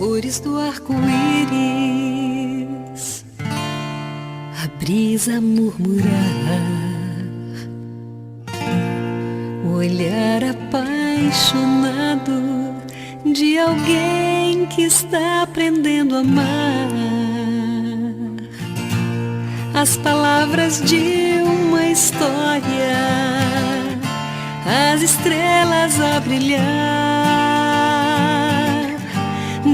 cores do arco-íris, a brisa murmurar, o olhar apaixonado de alguém que está aprendendo a amar, as palavras de uma história, as estrelas a brilhar.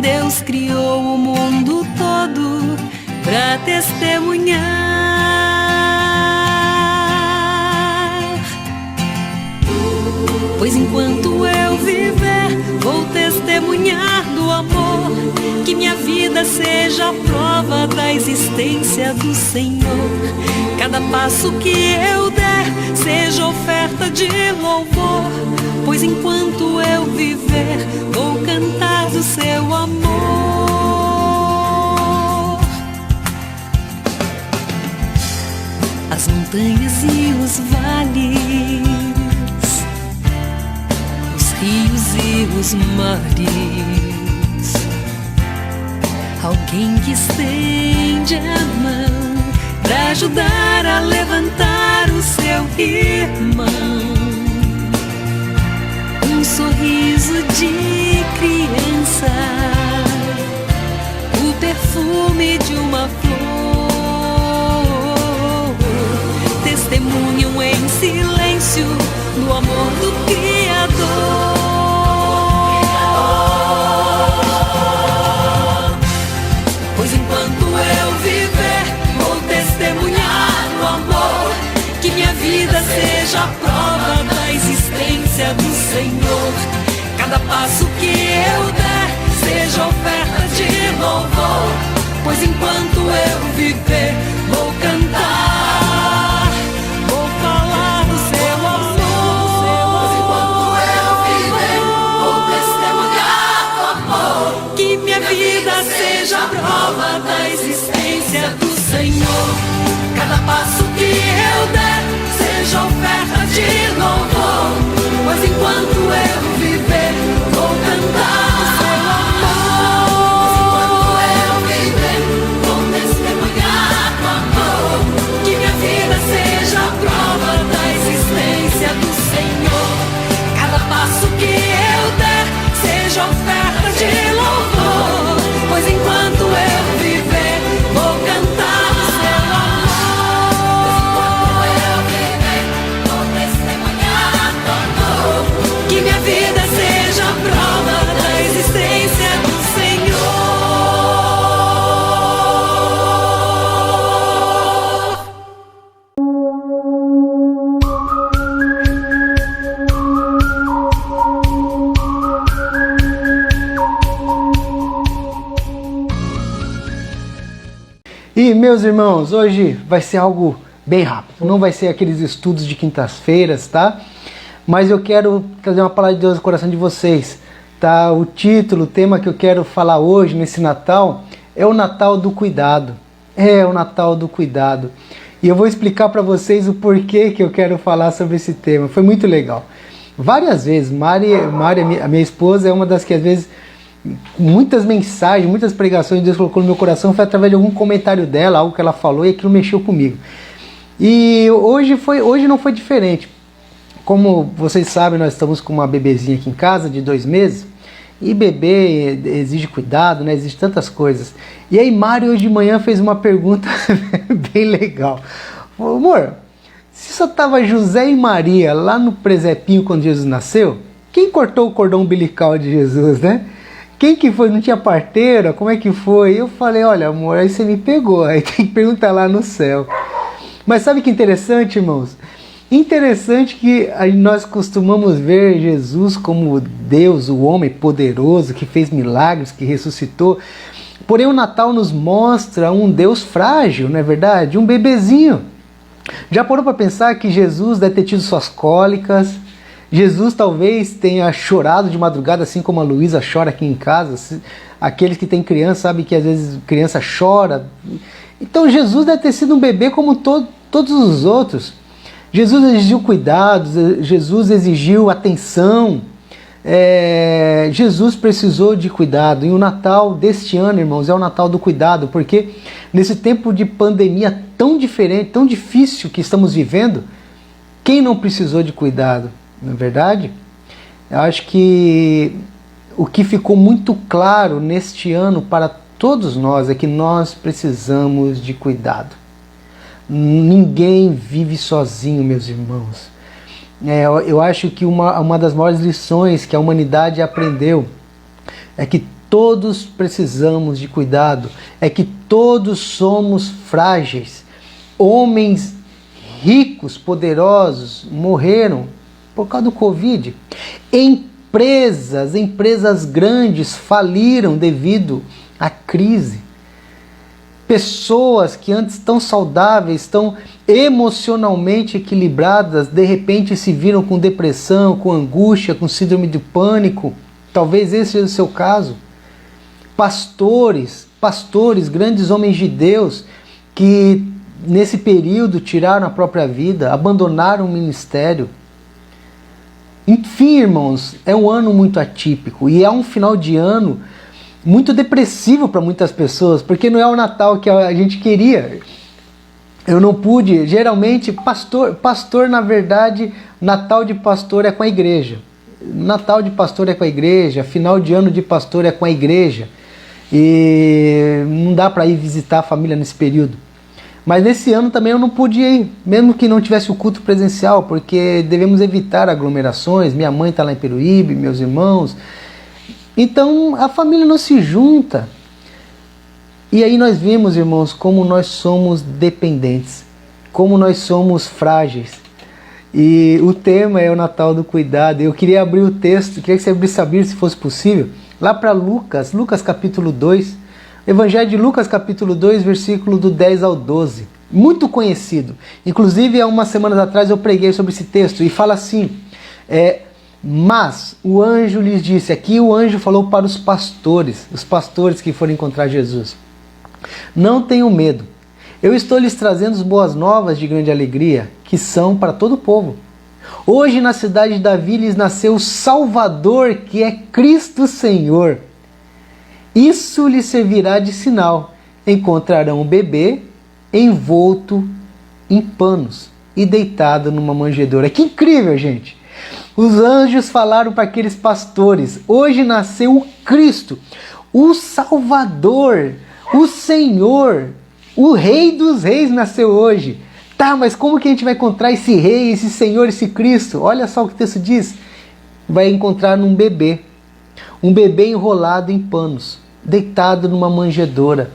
Deus criou o mundo todo pra testemunhar. Pois enquanto eu viver, vou testemunhar do amor, que minha vida seja a prova da existência do Senhor. Cada passo que eu der seja oferta de louvor, pois enquanto eu viver, vou cantar do seu amor. As montanhas e os vales, os rios e os mares, alguém que estende a mão pra ajudar a levantar o seu irmão. Um sorriso de criança, o perfume de uma flor, testemunham em silêncio do amor do Criador. Pois enquanto eu viver, vou testemunhar o amor, que minha vida seja a prova da existência do Senhor. Cada passo que eu der seja oferta de louvor, pois enquanto eu viver, vou cantar, vou falar do seu amor. Pois enquanto eu viver, vou testemunhar do amor, que minha vida seja a prova da existência do Senhor. Cada passo que eu der seja oferta de louvor, pois enquanto eu viver, vou cantar do seu amor. Pois enquanto eu viver, vou testemunhar do amor, que minha vida seja a prova da existência do Senhor. Cada passo que eu der seja oferta de louvor, pois enquanto eu viver, vou cantar do seu amor. Pois enquanto eu viver, vou testemunhar do amor, que minha vida seja a prova da existência do Senhor. E meus irmãos, hoje vai ser algo bem rápido, não vai ser aqueles estudos de quintas-feiras, tá? Mas eu quero trazer uma palavra de Deus no coração de vocês, tá? O título, o tema que eu quero falar hoje, nesse Natal, é o Natal do Cuidado. É o Natal do Cuidado. E eu vou explicar para vocês o porquê que eu quero falar sobre esse tema. Foi muito legal. Várias vezes, Mari, a minha esposa, é uma das que às vezes, muitas mensagens, muitas pregações Deus colocou no meu coração, foi através de algum comentário dela, algo que ela falou e aquilo mexeu comigo. E hoje não foi diferente. Como vocês sabem, nós estamos com uma bebezinha aqui em casa de 2 meses, e bebê exige cuidado, né? Exige tantas coisas. E aí Mário hoje de manhã fez uma pergunta bem legal. Falou, amor, se só estava José e Maria lá no presépio quando Jesus nasceu, quem cortou o cordão umbilical de Jesus, né? Quem que foi? Não tinha parteira? Como é que foi? Eu falei, olha amor, aí você me pegou, aí tem que perguntar lá no céu. Mas sabe que interessante, irmãos? Interessante que nós costumamos ver Jesus como Deus, o homem poderoso, que fez milagres, que ressuscitou. Porém o Natal nos mostra um Deus frágil, não é verdade? Um bebezinho. Já parou para pensar que Jesus deve ter tido suas cólicas? Jesus talvez tenha chorado de madrugada, assim como a Luísa chora aqui em casa. Aqueles que têm criança sabem que às vezes criança chora. Então Jesus deve ter sido um bebê como todos os outros. Jesus exigiu cuidados, Jesus exigiu atenção, Jesus precisou de cuidado, e o Natal deste ano, irmãos, é o Natal do cuidado, porque nesse tempo de pandemia tão diferente, tão difícil que estamos vivendo, quem não precisou de cuidado, não é verdade? Eu acho que o que ficou muito claro neste ano para todos nós é que nós precisamos de cuidado. Ninguém vive sozinho, meus irmãos. Eu acho que uma das maiores lições que a humanidade aprendeu é que todos precisamos de cuidado, é que todos somos frágeis. Homens ricos, poderosos, morreram por causa do Covid. Empresas grandes faliram devido à crise. Pessoas que antes tão saudáveis, tão emocionalmente equilibradas, de repente se viram com depressão, com angústia, com síndrome de pânico. Talvez esse seja o seu caso. Pastores, grandes homens de Deus, que nesse período tiraram a própria vida, abandonaram o ministério. Enfim, irmãos, é um ano muito atípico e é um final de ano muito depressivo para muitas pessoas, porque não é o Natal que a gente queria. Eu não pude, geralmente, pastor na verdade, Natal de pastor é com a igreja. Natal de pastor é com a igreja, final de ano de pastor é com a igreja. E não dá para ir visitar a família nesse período. Mas nesse ano também eu não pude ir, mesmo que não tivesse o culto presencial, porque devemos evitar aglomerações. Minha mãe está lá em Peruíbe, meus irmãos. Então a família não se junta. E aí nós vemos, irmãos, como nós somos dependentes, como nós somos frágeis. E o tema é o Natal do cuidado. Eu queria abrir o texto, queria que você abrisse a Bíblia, se fosse possível, lá para Lucas capítulo 2. Evangelho de Lucas capítulo 2, versículo do 10 ao 12. Muito conhecido. Inclusive, há umas semanas atrás eu preguei sobre esse texto e fala assim: mas o anjo lhes disse, aqui o anjo falou para os pastores que foram encontrar Jesus: não tenham medo, eu estou lhes trazendo as boas novas de grande alegria, que são para todo o povo. Hoje na cidade de Davi lhes nasceu o Salvador, que é Cristo Senhor. Isso lhes servirá de sinal: encontrarão um bebê envolto em panos e deitado numa manjedoura. Que incrível, gente! Os anjos falaram para aqueles pastores: hoje nasceu o Cristo, o Salvador, o Senhor, o Rei dos Reis nasceu hoje. Tá, mas como que a gente vai encontrar esse Rei, esse Senhor, esse Cristo? Olha só o que o texto diz: vai encontrar num bebê, um bebê enrolado em panos, deitado numa manjedoura.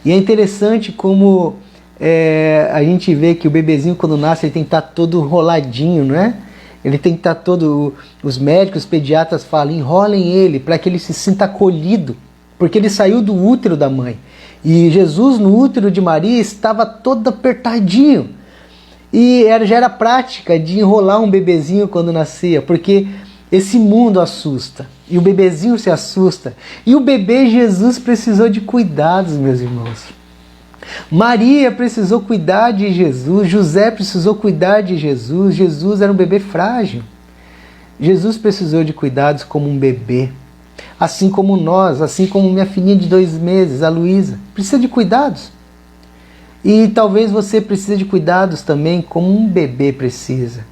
E é interessante como a gente vê que o bebezinho, quando nasce, ele tem que estar todo enroladinho, não é? Ele tem que estar todo... Os médicos, os pediatras falam: enrolem ele para que ele se sinta acolhido, porque ele saiu do útero da mãe. E Jesus, no útero de Maria, estava todo apertadinho. E já era prática de enrolar um bebezinho quando nascia, porque esse mundo assusta, e o bebezinho se assusta. E o bebê Jesus precisou de cuidados, meus irmãos. Maria precisou cuidar de Jesus, José precisou cuidar de Jesus. Jesus era um bebê frágil. Jesus precisou de cuidados como um bebê. Assim como nós, assim como minha filhinha de 2 meses, a Luísa, precisa de cuidados. E talvez você precise de cuidados também como um bebê precisa.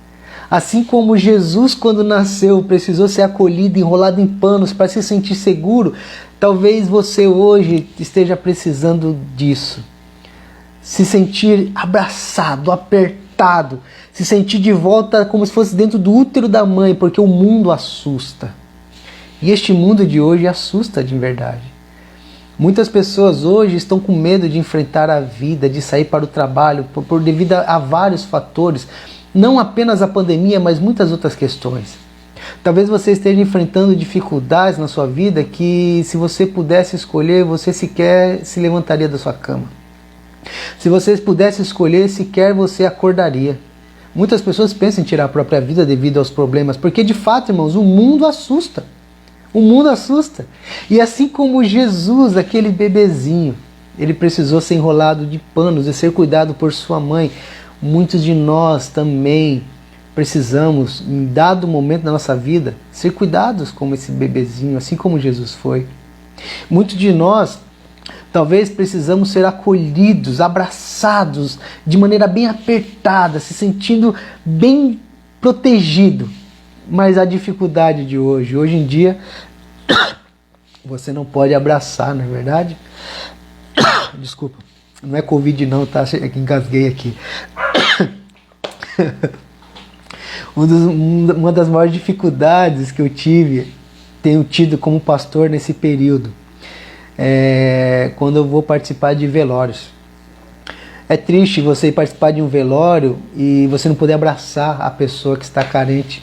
Assim como Jesus, quando nasceu, precisou ser acolhido, enrolado em panos para se sentir seguro, talvez você hoje esteja precisando disso. Se sentir abraçado, apertado, se sentir de volta como se fosse dentro do útero da mãe, porque o mundo assusta. E este mundo de hoje assusta de verdade. Muitas pessoas hoje estão com medo de enfrentar a vida, de sair para o trabalho, devido a vários fatores. Não apenas a pandemia, mas muitas outras questões. Talvez você esteja enfrentando dificuldades na sua vida que, se você pudesse escolher, você sequer se levantaria da sua cama. Se você pudesse escolher, sequer você acordaria. Muitas pessoas pensam em tirar a própria vida devido aos problemas, porque de fato, irmãos, o mundo assusta. O mundo assusta. E assim como Jesus, aquele bebezinho, ele precisou ser enrolado de panos e ser cuidado por sua mãe, muitos de nós também precisamos, em dado momento da nossa vida, ser cuidados como esse bebezinho, assim como Jesus foi. Muitos de nós, talvez precisamos ser acolhidos, abraçados, de maneira bem apertada, se sentindo bem protegido. Mas a dificuldade de hoje em dia, você não pode abraçar, não é verdade? Desculpa, não é Covid não, tá? Engasguei aqui. Uma das maiores dificuldades que eu tenho tido como pastor nesse período, é quando eu vou participar de velórios. É triste você participar de um velório e você não poder abraçar a pessoa que está carente.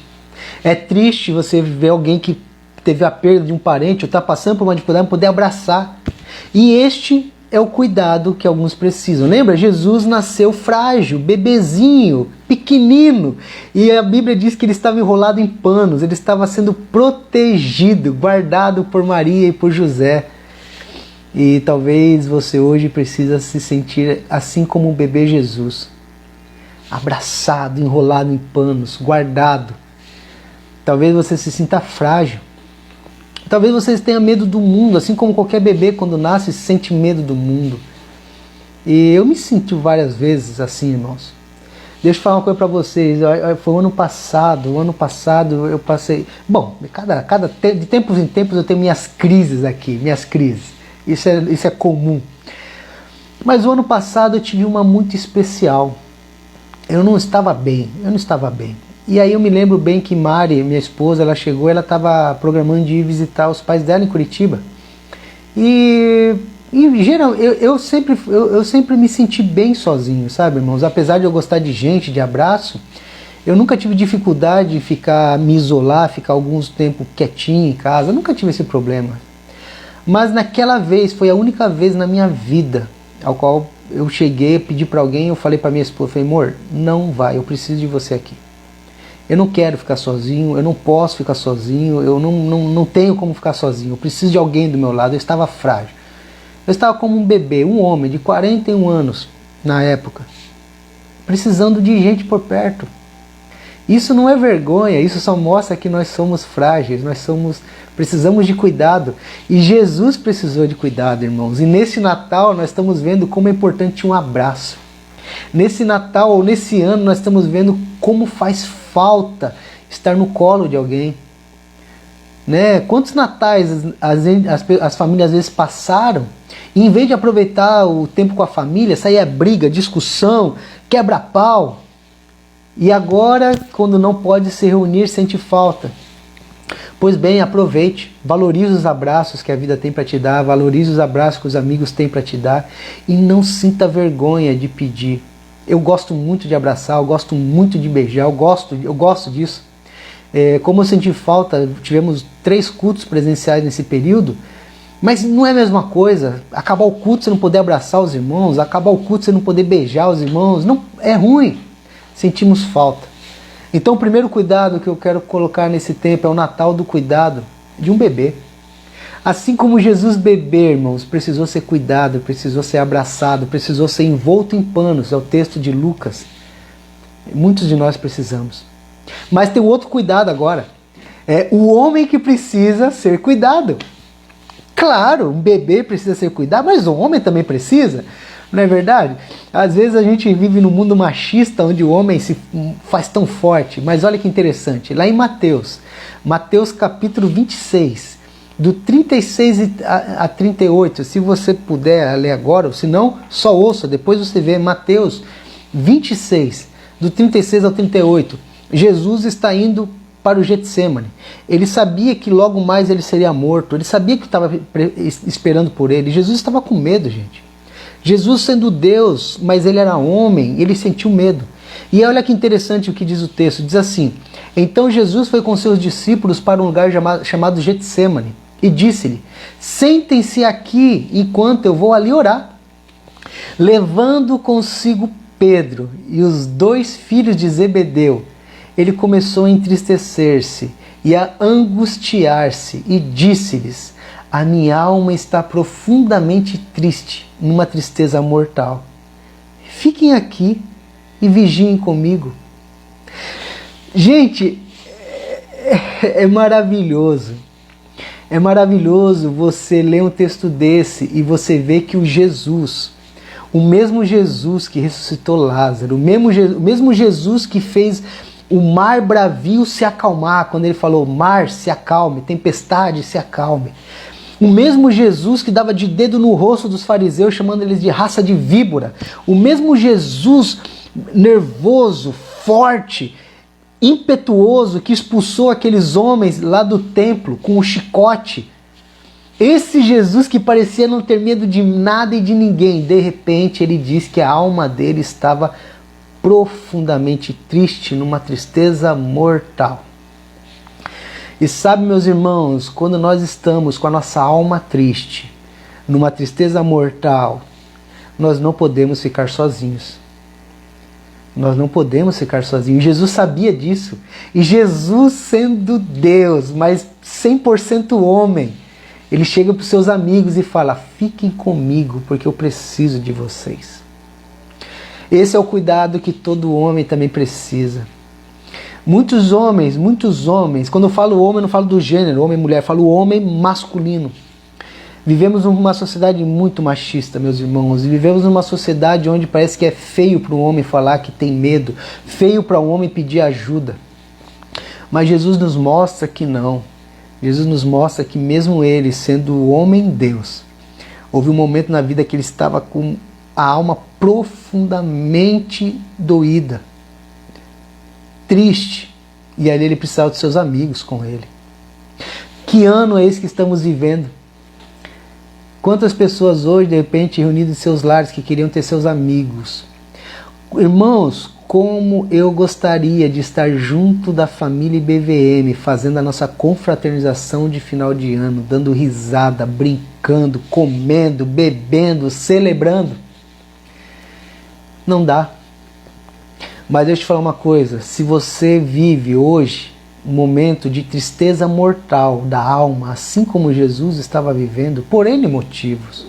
É triste você ver alguém que teve a perda de um parente ou está passando por uma dificuldade não poder abraçar. E este é o cuidado que alguns precisam. Lembra? Jesus nasceu frágil, bebezinho, pequenino. E a Bíblia diz que ele estava enrolado em panos, ele estava sendo protegido, guardado por Maria e por José. E talvez você hoje precisa se sentir assim como o bebê Jesus. Abraçado, enrolado em panos, guardado. Talvez você se sinta frágil. Talvez vocês tenham medo do mundo, assim como qualquer bebê quando nasce sente medo do mundo. E eu me senti várias vezes assim, irmãos. Deixa eu falar uma coisa para vocês. Foi o ano passado eu passei... Bom, de tempos em tempos eu tenho minhas crises aqui, minhas crises. Isso é comum. Mas o ano passado eu tive uma muito especial. Eu não estava bem. E aí eu me lembro bem que Mari, minha esposa, ela chegou, ela estava programando de ir visitar os pais dela em Curitiba. E geral, eu sempre me senti bem sozinho, sabe, irmãos? Apesar de eu gostar de gente, de abraço, eu nunca tive dificuldade de me isolar, ficar alguns tempos quietinho em casa. Eu nunca tive esse problema. Mas naquela vez, foi a única vez na minha vida ao qual eu cheguei, pedi para alguém, eu falei para minha esposa, falei, amor, não vai, eu preciso de você aqui. Eu não quero ficar sozinho, eu não posso ficar sozinho, eu não tenho como ficar sozinho, eu preciso de alguém do meu lado. Eu estava frágil. Eu estava como um bebê, um homem de 41 anos na época, precisando de gente por perto. Isso não é vergonha, isso só mostra que nós somos frágeis, precisamos de cuidado. E Jesus precisou de cuidado, irmãos. E nesse Natal nós estamos vendo como é importante um abraço. Nesse Natal ou nesse ano nós estamos vendo como faz falta estar no colo de alguém. Né? Quantos natais as famílias às vezes passaram e em vez de aproveitar o tempo com a família, saía briga, discussão, quebra-pau. E agora, quando não pode se reunir, sente falta. Pois bem, aproveite, valorize os abraços que a vida tem para te dar, valorize os abraços que os amigos têm para te dar e não sinta vergonha de pedir. Eu gosto muito de abraçar, eu gosto muito de beijar, eu gosto disso. Como eu senti falta, tivemos 3 cultos presenciais nesse período, mas não é a mesma coisa. Acabar o culto você não poder abraçar os irmãos, acabar o culto você não poder beijar os irmãos, não, é ruim. Sentimos falta. Então o primeiro cuidado que eu quero colocar nesse tempo é o Natal do cuidado de um bebê. Assim como Jesus bebê, irmãos, precisou ser cuidado, precisou ser abraçado, precisou ser envolto em panos, é o texto de Lucas. Muitos de nós precisamos. Mas tem outro cuidado agora. É o homem que precisa ser cuidado. Claro, um bebê precisa ser cuidado, mas o homem também precisa. Não é verdade? Às vezes a gente vive num mundo machista onde o homem se faz tão forte. Mas olha que interessante. Lá em Mateus capítulo 26, do 36 a 38, se você puder ler agora, ou se não, só ouça, depois você vê Mateus 26, do 36 ao 38. Jesus está indo para o Getsemane. Ele sabia que logo mais ele seria morto, ele sabia que estava esperando por ele. Jesus estava com medo, gente. Jesus sendo Deus, mas ele era homem, ele sentiu medo. E olha que interessante o que diz o texto, diz assim: então Jesus foi com seus discípulos para um lugar chamado Getsemane e disse-lhe, sentem-se aqui enquanto eu vou ali orar. Levando consigo Pedro e os 2 filhos de Zebedeu, ele começou a entristecer-se e a angustiar-se e disse-lhes, a minha alma está profundamente triste, numa tristeza mortal. Fiquem aqui e vigiem comigo. Gente, é maravilhoso. É maravilhoso você ler um texto desse e você ver que o mesmo Jesus que ressuscitou Lázaro, o mesmo Jesus que fez o mar bravio se acalmar, quando ele falou, mar se acalme, tempestade se acalme. O mesmo Jesus que dava de dedo no rosto dos fariseus, chamando eles de raça de víbora. O mesmo Jesus nervoso, forte, impetuoso, que expulsou aqueles homens lá do templo com o chicote. Esse Jesus que parecia não ter medo de nada e de ninguém, de repente ele diz que a alma dele estava profundamente triste, numa tristeza mortal. E sabe, meus irmãos, quando nós estamos com a nossa alma triste, numa tristeza mortal, nós não podemos ficar sozinhos. Nós não podemos ficar sozinhos. Jesus sabia disso. E Jesus, sendo Deus, mas 100% homem, ele chega para os seus amigos e fala, fiquem comigo, porque eu preciso de vocês. Esse é o cuidado que todo homem também precisa. Muitos homens, quando eu falo homem, eu não falo do gênero, homem e mulher, eu falo homem masculino. Vivemos numa sociedade muito machista, meus irmãos, e vivemos numa sociedade onde parece que é feio para um homem falar que tem medo, feio para um homem pedir ajuda. Mas Jesus nos mostra que não. Jesus nos mostra que mesmo ele, sendo homem Deus, houve um momento na vida que ele estava com a alma profundamente doída, triste, e ali ele precisava dos seus amigos com ele. Que ano é esse que estamos vivendo? Quantas pessoas hoje, de repente, reunidas em seus lares, que queriam ter seus amigos? Irmãos, como eu gostaria de estar junto da família IBVM, fazendo a nossa confraternização de final de ano, dando risada, brincando, comendo, bebendo, celebrando. Não dá. Mas deixa eu te falar uma coisa, se você vive hoje um momento de tristeza mortal da alma, assim como Jesus estava vivendo, por N motivos.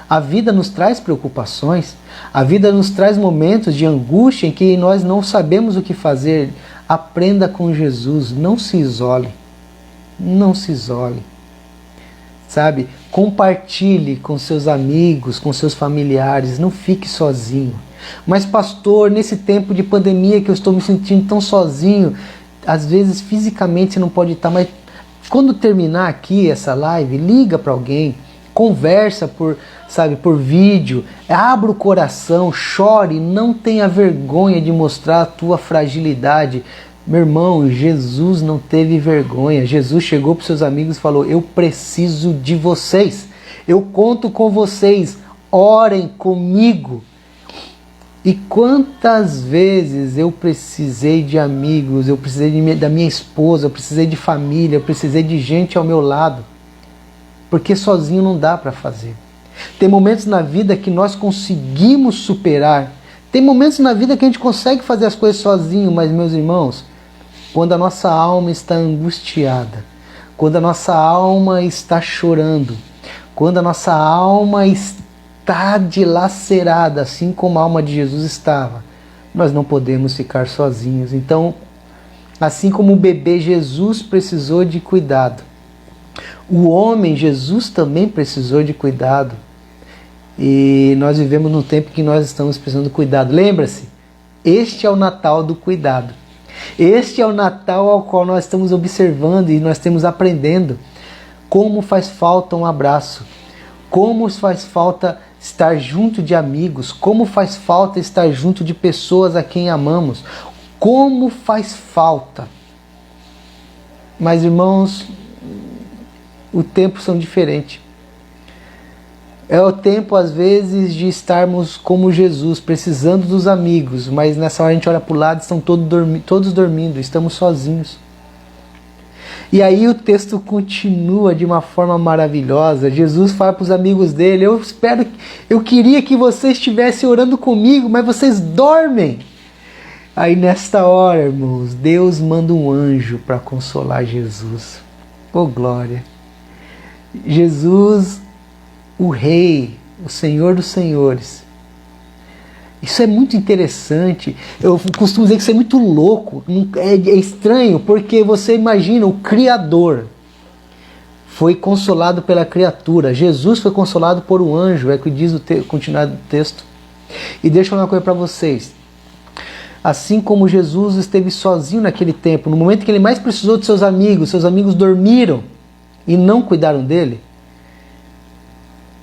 A vida nos traz preocupações, a vida nos traz momentos de angústia em que nós não sabemos o que fazer. Aprenda com Jesus, não se isole, não se isole. Sabe, compartilhe com seus amigos, com seus familiares, não fique sozinho. Mas pastor, nesse tempo de pandemia que eu estou me sentindo tão sozinho, às vezes fisicamente você não pode estar, mas quando terminar aqui essa live, liga para alguém, conversa por vídeo, abra o coração, chore, não tenha vergonha de mostrar a tua fragilidade. Meu irmão, Jesus não teve vergonha. Jesus chegou para os seus amigos e falou, eu preciso de vocês, eu conto com vocês, orem comigo. E quantas vezes eu precisei de amigos, eu precisei da minha esposa, eu precisei de família, eu precisei de gente ao meu lado. Porque sozinho não dá para fazer. Tem momentos na vida que nós conseguimos superar. Tem momentos na vida que a gente consegue fazer as coisas sozinho, mas meus irmãos, quando a nossa alma está angustiada, quando a nossa alma está chorando, quando a nossa alma está dilacerada, assim como a alma de Jesus estava, nós não podemos ficar sozinhos. Então, assim como o bebê Jesus precisou de cuidado, o homem Jesus também precisou de cuidado. E nós vivemos num tempo que nós estamos precisando de cuidado. Lembra-se, este é o Natal do cuidado. Este é o Natal ao qual nós estamos observando e nós estamos aprendendo como faz falta um abraço, como faz falta estar junto de amigos, como faz falta estar junto de pessoas a quem amamos, como faz falta. Mas irmãos, o tempo são diferentes. É o tempo às vezes de estarmos como Jesus, precisando dos amigos, mas nessa hora a gente olha para o lado e estão todos dormindo, estamos sozinhos. E aí o texto continua de uma forma maravilhosa. Jesus fala para os amigos dele, eu queria que vocês estivessem orando comigo, mas vocês dormem. Aí nesta hora, irmãos, Deus manda um anjo para consolar Jesus. Oh glória! Jesus, o Rei, o Senhor dos Senhores, Isso é muito interessante. Eu costumo dizer que isso é muito louco. É estranho, porque você imagina, o Criador foi consolado pela criatura. Jesus foi consolado por um anjo, é o que diz o continuado do texto. E deixa eu falar uma coisa para vocês. Assim como Jesus esteve sozinho naquele tempo, no momento que ele mais precisou de seus amigos dormiram e não cuidaram dele.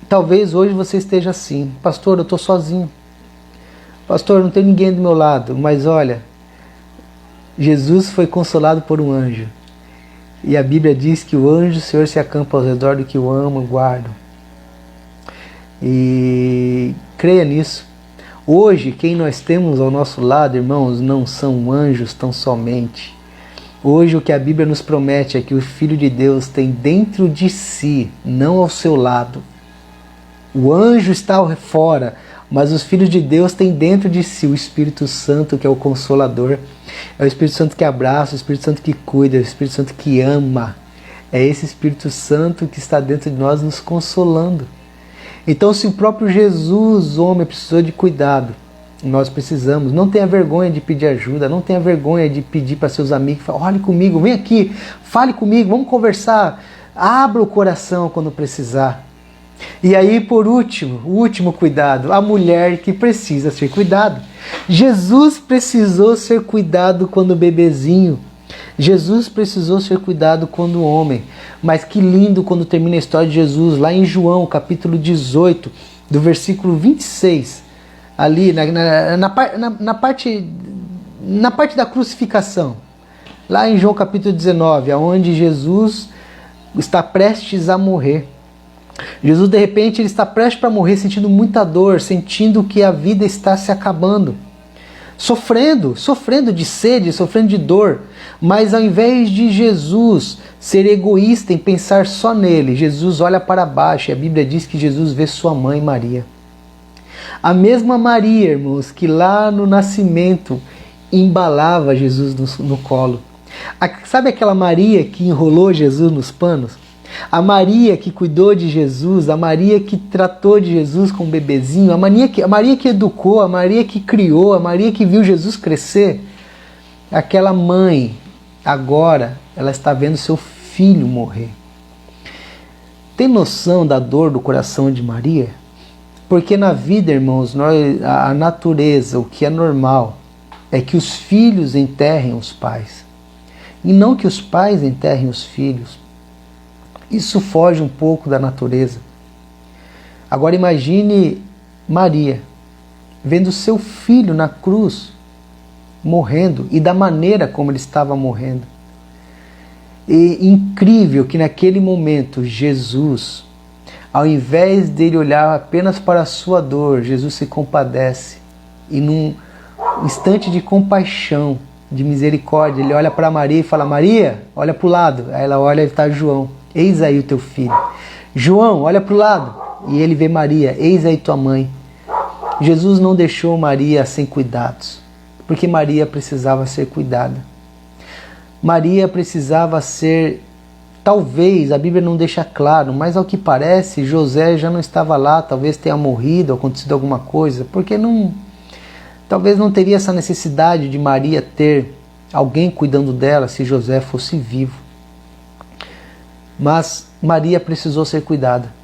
Talvez hoje você esteja assim: pastor, eu estou sozinho. Pastor, não tem ninguém do meu lado. Mas olha, Jesus foi consolado por um anjo. E a Bíblia diz que o anjo do Senhor se acampa ao redor do que o amam e guardam. E creia nisso. Hoje, quem nós temos ao nosso lado, irmãos, não são anjos tão somente. Hoje o que a Bíblia nos promete é que o Filho de Deus tem dentro de si, não ao seu lado. O anjo está fora, mas os filhos de Deus têm dentro de si o Espírito Santo, que é o Consolador. É o Espírito Santo que abraça, o Espírito Santo que cuida, é o Espírito Santo que ama. É esse Espírito Santo que está dentro de nós nos consolando. Então, se o próprio Jesus, homem, precisou de cuidado, nós precisamos. Não tenha vergonha de pedir ajuda, não tenha vergonha de pedir para seus amigos: olhe comigo, vem aqui, fale comigo, vamos conversar. Abra o coração quando precisar. E aí, por último, o último cuidado, a mulher que precisa ser cuidado. Jesus precisou ser cuidado quando bebezinho. Jesus precisou ser cuidado quando homem. Mas que lindo quando termina a história de Jesus, lá em João, capítulo 18, do versículo 26, ali na parte da crucificação. Lá em João capítulo 19, onde Jesus está prestes a morrer. Jesus, de repente, ele está prestes para morrer, sentindo muita dor, sentindo que a vida está se acabando. Sofrendo de sede, sofrendo de dor. Mas ao invés de Jesus ser egoísta em pensar só nele, Jesus olha para baixo e a Bíblia diz que Jesus vê sua mãe Maria. A mesma Maria, irmãos, que lá no nascimento embalava Jesus no colo. Sabe aquela Maria que enrolou Jesus nos panos? A Maria que cuidou de Jesus, a Maria que tratou de Jesus com o bebezinho, a Maria que educou, a Maria que criou, a Maria que viu Jesus crescer. Aquela mãe, agora, ela está vendo seu filho morrer. Tem noção da dor do coração de Maria? Porque na vida, irmãos, a natureza, o que é normal, é que os filhos enterrem os pais. E não que os pais enterrem os filhos. Isso foge um pouco da natureza. Agora imagine Maria vendo seu filho na cruz, morrendo, e da maneira como ele estava morrendo. E incrível que naquele momento Jesus, ao invés dele olhar apenas para a sua dor, Jesus se compadece. E num instante de compaixão, de misericórdia, ele olha para Maria e fala: Maria, olha para o lado. Aí ela olha e está João: eis aí o teu filho. João, olha para o lado. E ele vê Maria: eis aí tua mãe. Jesus não deixou Maria sem cuidados, porque Maria precisava ser cuidada. Maria precisava ser, talvez, a Bíblia não deixa claro, mas ao que parece, José já não estava lá, talvez tenha morrido, acontecido alguma coisa, porque talvez não teria essa necessidade de Maria ter alguém cuidando dela se José fosse vivo. Mas Maria precisou ser cuidada.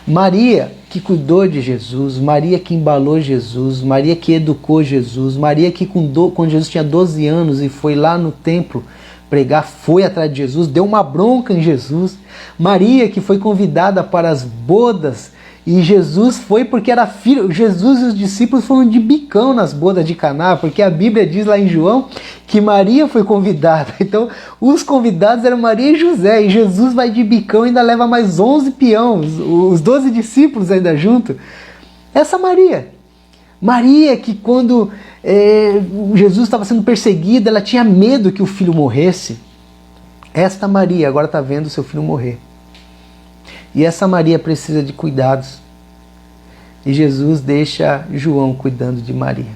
Maria que cuidou de Jesus, Maria que embalou Jesus, Maria que educou Jesus, Maria que quando Jesus tinha 12 anos e foi lá no templo pregar, foi atrás de Jesus, deu uma bronca em Jesus. Maria que foi convidada para as bodas e Jesus foi porque era filho. Jesus e os discípulos foram de bicão nas bodas de Caná, porque a Bíblia diz lá em João que Maria foi convidada. Então os convidados eram Maria e José, e Jesus vai de bicão e ainda leva mais 11 peões, os 12 discípulos ainda junto. Essa Maria que quando Jesus estava sendo perseguido, ela tinha medo que o filho morresse. Esta Maria agora está vendo seu filho morrer. E essa Maria precisa de cuidados. E Jesus deixa João cuidando de Maria.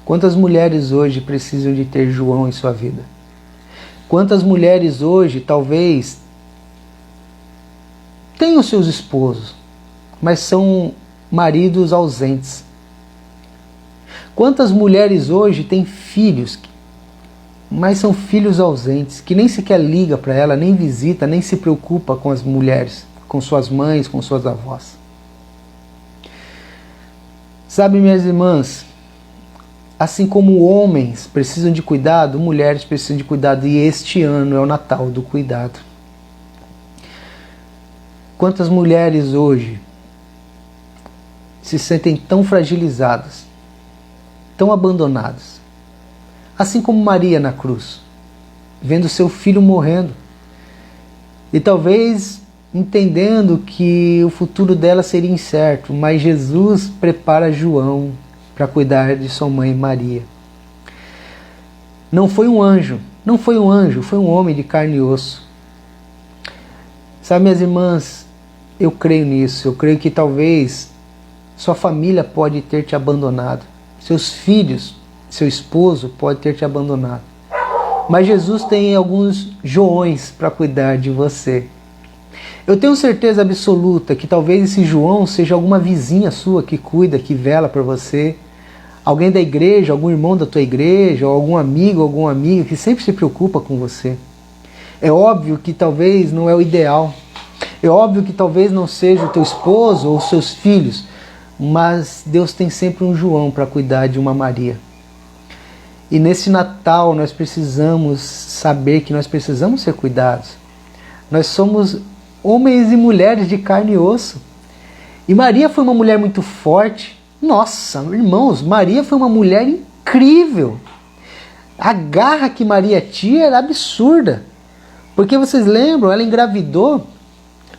Quantas mulheres hoje precisam de ter João em sua vida? Quantas mulheres hoje talvez tenham seus esposos, mas são maridos ausentes. Quantas mulheres hoje têm filhos, mas são filhos ausentes, que nem sequer liga para ela, nem visita, nem se preocupa com as mulheres, com suas mães, com suas avós. Sabe, minhas irmãs, assim como homens precisam de cuidado, mulheres precisam de cuidado, e este ano é o Natal do cuidado. Quantas mulheres hoje se sentem tão fragilizadas, tão abandonadas, assim como Maria na cruz, vendo seu filho morrendo, e talvez entendendo que o futuro dela seria incerto, mas Jesus prepara João para cuidar de sua mãe Maria. Não foi um anjo, foi um homem de carne e osso. Sabe, minhas irmãs, eu creio nisso, eu creio que talvez sua família pode ter te abandonado, seus filhos, seu esposo pode ter te abandonado, mas Jesus tem alguns Joões para cuidar de você. Eu tenho certeza absoluta que talvez esse João seja alguma vizinha sua que cuida, que vela por você, alguém da igreja, algum irmão da tua igreja, ou algum amigo, alguma amiga que sempre se preocupa com você. É óbvio que talvez não é o ideal, é óbvio que talvez não seja o teu esposo ou os seus filhos, mas Deus tem sempre um João para cuidar de uma Maria. E nesse Natal nós precisamos saber que nós precisamos ser cuidados. Nós somos homens e mulheres de carne e osso. E Maria foi uma mulher muito forte. Nossa, irmãos, Maria foi uma mulher incrível. A garra que Maria tinha era absurda. Porque vocês lembram, ela engravidou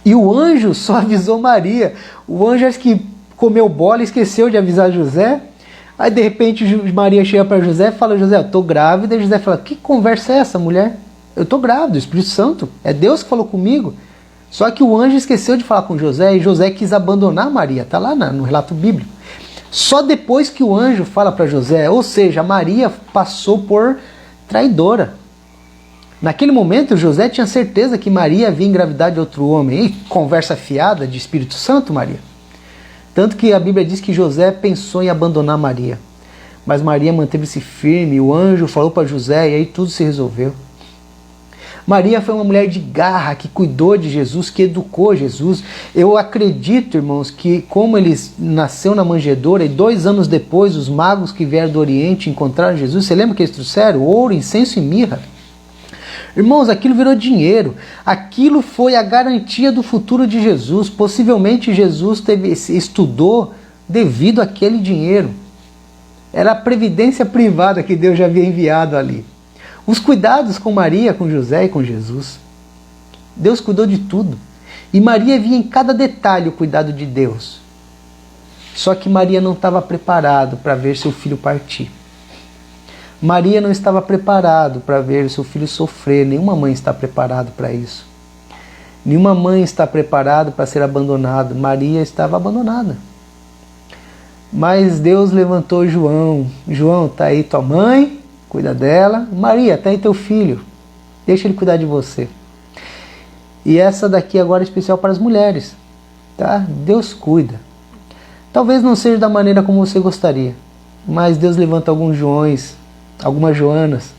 e o anjo só avisou Maria. O anjo acho que comeu bola e esqueceu de avisar José. Aí de repente Maria chega para José e fala: José, eu estou grávida. E José fala: que conversa é essa, mulher? Eu estou grávida, o Espírito Santo, é Deus que falou comigo. Só que o anjo esqueceu de falar com José e José quis abandonar Maria, está lá no relato bíblico. Só depois que o anjo fala para José, ou seja, Maria passou por traidora. Naquele momento José tinha certeza que Maria havia engravidado de outro homem. E conversa fiada de Espírito Santo, Maria. Tanto que a Bíblia diz que José pensou em abandonar Maria. Mas Maria manteve-se firme, o anjo falou para José e aí tudo se resolveu. Maria foi uma mulher de garra, que cuidou de Jesus, que educou Jesus. Eu acredito, irmãos, que como ele nasceu na manjedoura e 2 anos depois os magos que vieram do Oriente encontraram Jesus, você lembra que eles trouxeram ouro, incenso e mirra? Irmãos, aquilo virou dinheiro. Aquilo foi a garantia do futuro de Jesus. Possivelmente Jesus estudou devido àquele dinheiro. Era a previdência privada que Deus já havia enviado ali. Os cuidados com Maria, com José e com Jesus. Deus cuidou de tudo. E Maria via em cada detalhe o cuidado de Deus. Só que Maria não estava preparada para ver seu filho partir. Maria não estava preparada para ver seu filho sofrer. Nenhuma mãe está preparada para isso. Nenhuma mãe está preparada para ser abandonada. Maria estava abandonada. Mas Deus levantou João. João, está aí tua mãe, cuida dela. Maria, está aí teu filho, deixa ele cuidar de você. E essa daqui agora é especial para as mulheres, tá? Deus cuida. Talvez não seja da maneira como você gostaria, mas Deus levanta alguns Joões, algumas Joanas,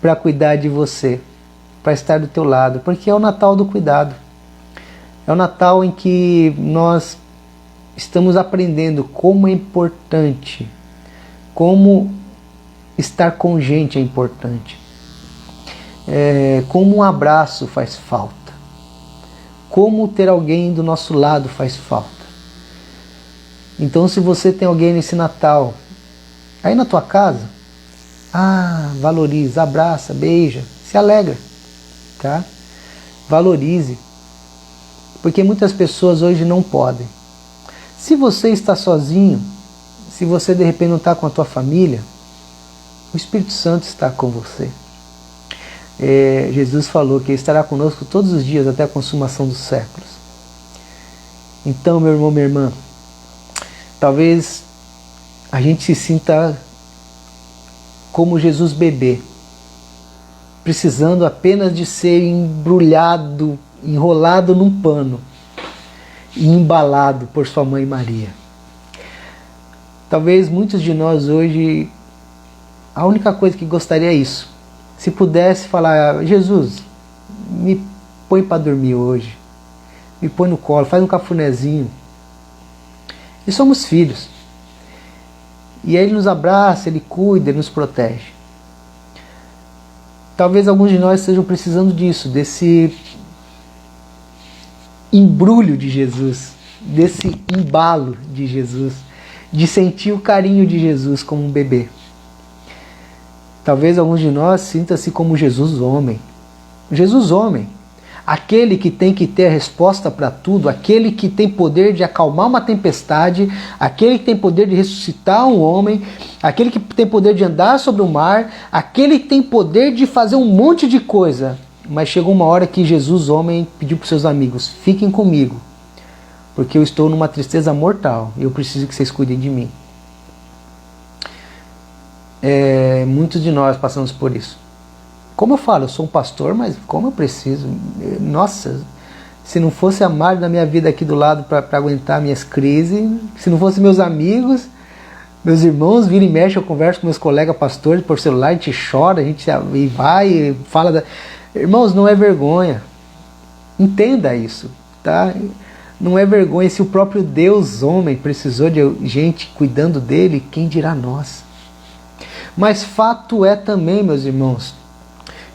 para cuidar de você, para estar do teu lado, porque é o Natal do cuidado. É o Natal em que nós estamos aprendendo como é importante, como estar com gente é importante, como um abraço faz falta, como ter alguém do nosso lado faz falta. Então, se você tem alguém nesse Natal, aí na tua casa, valorize, abraça, beija, se alegra, tá? Valorize, porque muitas pessoas hoje não podem. Se você está sozinho, se você de repente não está com a tua família, o Espírito Santo está com você. Jesus falou que Ele estará conosco todos os dias até a consumação dos séculos. Então, meu irmão, minha irmã, talvez a gente se sinta como Jesus bebê, precisando apenas de ser embrulhado, enrolado num pano e embalado por sua mãe Maria. Talvez muitos de nós hoje, a única coisa que gostaria é isso. Se pudesse falar, Jesus, me põe para dormir hoje, me põe no colo, faz um cafunézinho. E somos filhos. E aí Ele nos abraça, Ele cuida, Ele nos protege. Talvez alguns de nós estejam precisando disso, desse embrulho de Jesus, desse embalo de Jesus, de sentir o carinho de Jesus como um bebê. Talvez alguns de nós sintam-se como Jesus homem. Jesus homem. Aquele que tem que ter a resposta para tudo, aquele que tem poder de acalmar uma tempestade, aquele que tem poder de ressuscitar um homem, aquele que tem poder de andar sobre o mar, aquele que tem poder de fazer um monte de coisa. Mas chegou uma hora que Jesus homem pediu para os seus amigos, fiquem comigo, porque eu estou numa tristeza mortal e eu preciso que vocês cuidem de mim. Muitos de nós passamos por isso. Como eu falo, eu sou um pastor, mas como eu preciso. Nossa, se não fosse a Mari na minha vida aqui do lado para aguentar minhas crises, se não fosse meus amigos, meus irmãos, vira e mexe, eu converso com meus colegas pastores por celular, a gente chora, a gente vai e fala. Irmãos, não é vergonha. Entenda isso, tá? Não é vergonha. Se o próprio Deus homem precisou de gente cuidando dele, quem dirá nós? Mas fato é também, meus irmãos,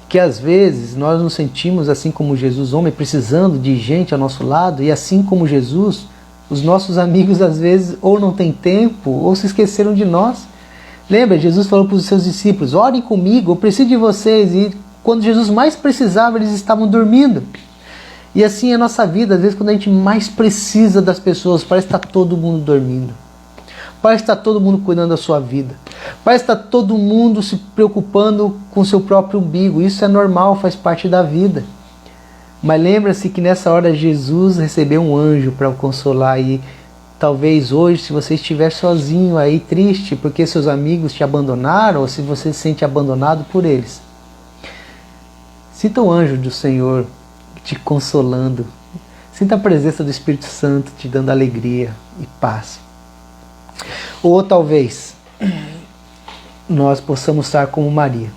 que às vezes nós nos sentimos assim como Jesus homem, precisando de gente ao nosso lado, e assim como Jesus, os nossos amigos às vezes ou não têm tempo ou se esqueceram de nós. Lembra, Jesus falou para os seus discípulos, orem comigo, eu preciso de vocês, e quando Jesus mais precisava, eles estavam dormindo. E assim é a nossa vida, às vezes quando a gente mais precisa das pessoas, parece que está todo mundo dormindo. Parece que está todo mundo cuidando da sua vida. Parece que está todo mundo se preocupando com o seu próprio umbigo. Isso é normal, faz parte da vida. Mas lembra-se que nessa hora Jesus recebeu um anjo para o consolar. E talvez hoje, se você estiver sozinho aí, triste, porque seus amigos te abandonaram, ou se você se sente abandonado por eles, sinta o anjo do Senhor te consolando. Sinta a presença do Espírito Santo te dando alegria e paz. Ou talvez nós possamos estar como Maria.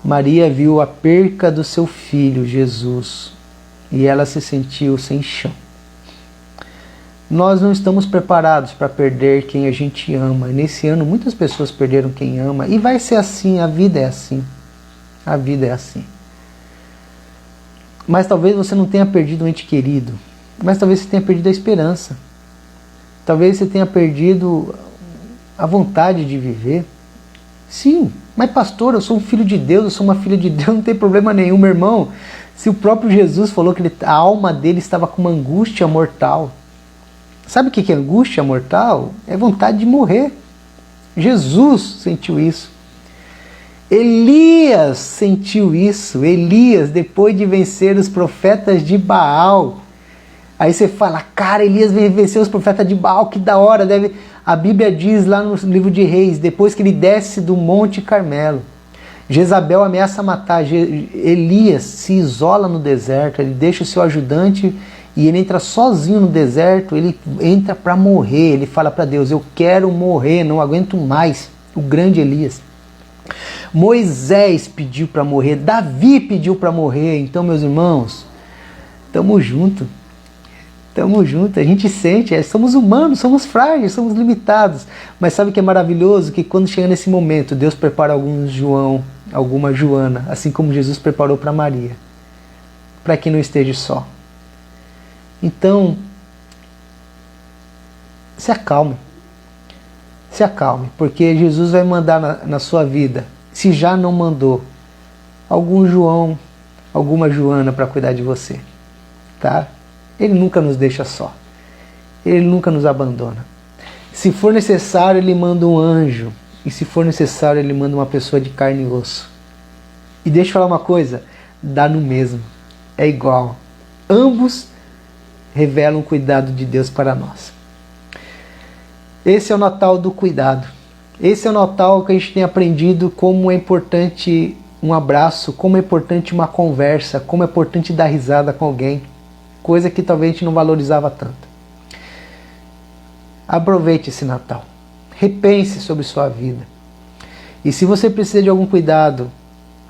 Maria viu a perca do seu filho, Jesus, e ela se sentiu sem chão. Nós não estamos preparados para perder quem a gente ama. Nesse ano muitas pessoas perderam quem ama, e vai ser assim, a vida é assim. A vida é assim. Mas talvez você não tenha perdido um ente querido, mas talvez você tenha perdido a esperança. Talvez você tenha perdido a vontade de viver. Sim, mas pastor, eu sou um filho de Deus, eu sou uma filha de Deus, não tem problema nenhum, meu irmão. Se o próprio Jesus falou que a alma dele estava com uma angústia mortal. Sabe o que é angústia mortal? É vontade de morrer. Jesus sentiu isso. Elias sentiu isso. Elias, depois de vencer os profetas de Baal. Aí você fala, cara, Elias venceu os profetas de Baal, que da hora. A Bíblia diz lá no livro de Reis, depois que ele desce do Monte Carmelo, Jezabel ameaça matar, Elias se isola no deserto, ele deixa o seu ajudante e ele entra sozinho no deserto, ele entra para morrer, ele fala para Deus, eu quero morrer, não aguento mais, o grande Elias. Moisés pediu para morrer, Davi pediu para morrer, então meus irmãos, estamos juntos. Estamos juntos, a gente sente, somos humanos, somos frágeis, somos limitados. Mas sabe o que é maravilhoso? Que quando chega nesse momento, Deus prepara algum João, alguma Joana, assim como Jesus preparou para Maria, para que não esteja só. Então, se acalme, porque Jesus vai mandar na sua vida, se já não mandou, algum João, alguma Joana para cuidar de você, tá? Ele nunca nos deixa só. Ele nunca nos abandona. Se for necessário, Ele manda um anjo. E se for necessário, Ele manda uma pessoa de carne e osso. E deixa eu falar uma coisa. Dá no mesmo. É igual. Ambos revelam o cuidado de Deus para nós. Esse é o Natal do cuidado. Esse é o Natal que a gente tem aprendido como é importante um abraço, como é importante uma conversa, como é importante dar risada com alguém. Coisa que talvez a gente não valorizava tanto. Aproveite esse Natal. Repense sobre sua vida. E se você precisa de algum cuidado,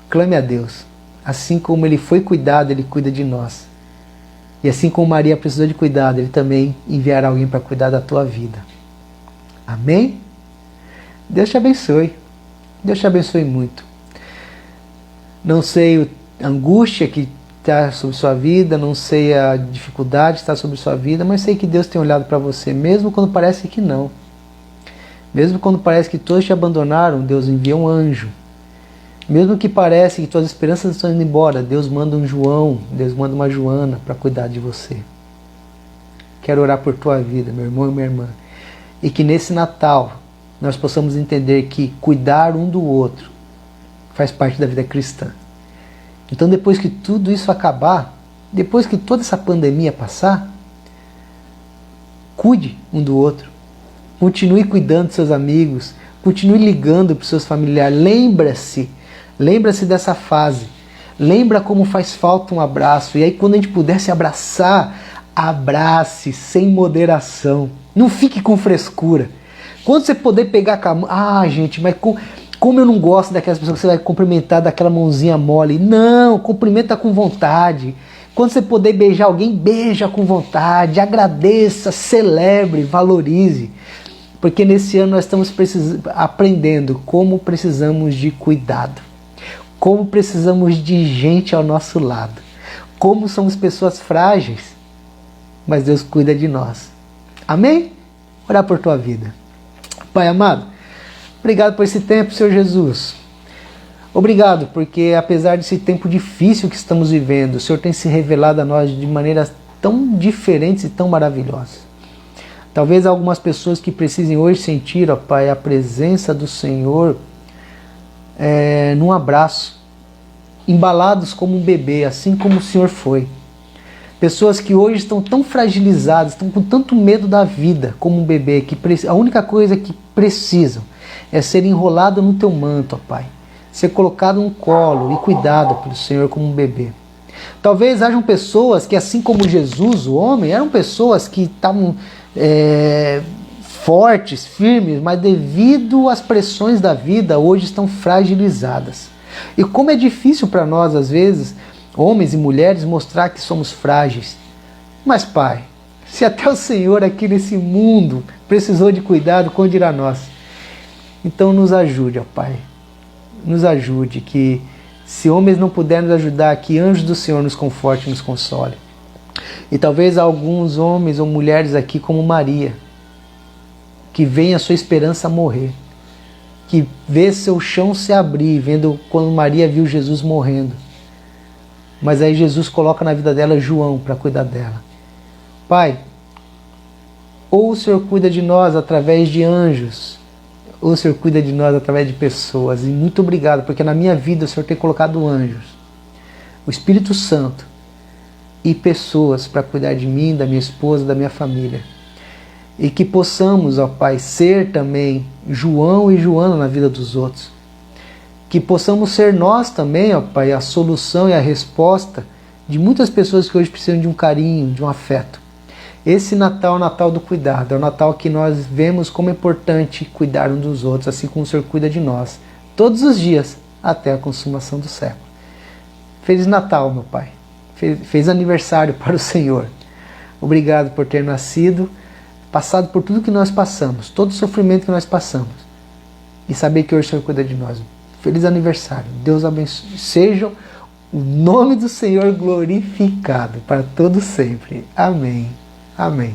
clame a Deus. Assim como Ele foi cuidado, Ele cuida de nós. E assim como Maria precisou de cuidado, Ele também enviará alguém para cuidar da tua vida. Amém? Deus te abençoe. Deus te abençoe muito. Não sei a angústia que está sobre sua vida, não sei a dificuldade que está sobre sua vida, mas sei que Deus tem olhado para você, mesmo quando parece que não. Mesmo quando parece que todos te abandonaram, Deus envia um anjo. Mesmo que pareça que tuas esperanças estão indo embora, Deus manda um João, Deus manda uma Joana para cuidar de você. Quero orar por tua vida, meu irmão e minha irmã. E que nesse Natal nós possamos entender que cuidar um do outro faz parte da vida cristã. Então depois que tudo isso acabar, depois que toda essa pandemia passar, cuide um do outro. Continue cuidando dos seus amigos, continue ligando para os seus familiares. Lembra-se dessa fase. Lembra como faz falta um abraço. E aí quando a gente puder se abraçar, abrace sem moderação. Não fique com frescura. Quando você puder pegar com a mão... Ah, gente, mas como eu não gosto daquelas pessoas que você vai cumprimentar daquela mãozinha mole. Não, cumprimenta com vontade. Quando você puder beijar alguém, beija com vontade. Agradeça, celebre, valorize. Porque nesse ano nós estamos aprendendo como precisamos de cuidado. Como precisamos de gente ao nosso lado. Como somos pessoas frágeis. Mas Deus cuida de nós. Amém? Orar por tua vida. Pai amado, obrigado por esse tempo, Senhor Jesus. Obrigado, porque apesar desse tempo difícil que estamos vivendo, o Senhor tem se revelado a nós de maneiras tão diferentes e tão maravilhosas. Talvez algumas pessoas que precisem hoje sentir, ó Pai, a presença do Senhor num abraço, embalados como um bebê, assim como o Senhor foi. Pessoas que hoje estão tão fragilizadas, estão com tanto medo da vida como um bebê, que a única coisa que precisam é ser enrolado no teu manto, ó Pai. Ser colocado no colo e cuidado pelo Senhor como um bebê. Talvez hajam pessoas que, assim como Jesus, o homem, eram pessoas que estavam fortes, firmes, mas devido às pressões da vida, hoje estão fragilizadas. E como é difícil para nós, às vezes, homens e mulheres, mostrar que somos frágeis. Mas, Pai, se até o Senhor aqui nesse mundo precisou de cuidado, quando dirá nós? Então nos ajude, ó Pai. Nos ajude, que se homens não puderem nos ajudar, que anjos do Senhor nos conforte e nos console. E talvez alguns homens ou mulheres aqui como Maria, que veem a sua esperança morrer, que vê seu chão se abrir, vendo quando Maria viu Jesus morrendo. Mas aí Jesus coloca na vida dela João para cuidar dela. Pai, ou o Senhor cuida de nós através de anjos, ou o Senhor cuida de nós através de pessoas. E muito obrigado, porque na minha vida o Senhor tem colocado anjos, o Espírito Santo e pessoas para cuidar de mim, da minha esposa, da minha família. E que possamos, ó Pai, ser também João e Joana na vida dos outros. Que possamos ser nós também, ó Pai, a solução e a resposta de muitas pessoas que hoje precisam de um carinho, de um afeto. Esse Natal é o Natal do cuidado, é o Natal que nós vemos como é importante cuidar uns dos outros, assim como o Senhor cuida de nós, todos os dias, até a consumação do século. Feliz Natal, meu Pai. Feliz aniversário para o Senhor. Obrigado por ter nascido, passado por tudo que nós passamos, todo o sofrimento que nós passamos, e saber que hoje o Senhor cuida de nós. Feliz aniversário. Deus abençoe. Seja o nome do Senhor glorificado para todo sempre. Amém. Amém.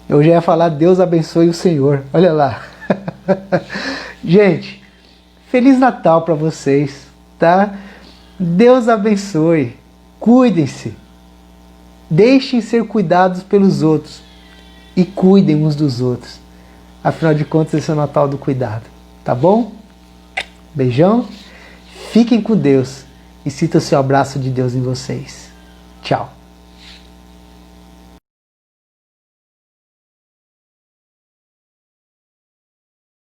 Eu já ia falar Deus abençoe o Senhor. Olha lá. Gente, Feliz Natal para vocês, tá? Deus abençoe. Cuidem-se. Deixem ser cuidados pelos outros. E cuidem uns dos outros. Afinal de contas, esse é o Natal do cuidado. Tá bom? Beijão. Fiquem com Deus. E sinta o seu abraço de Deus em vocês. Tchau.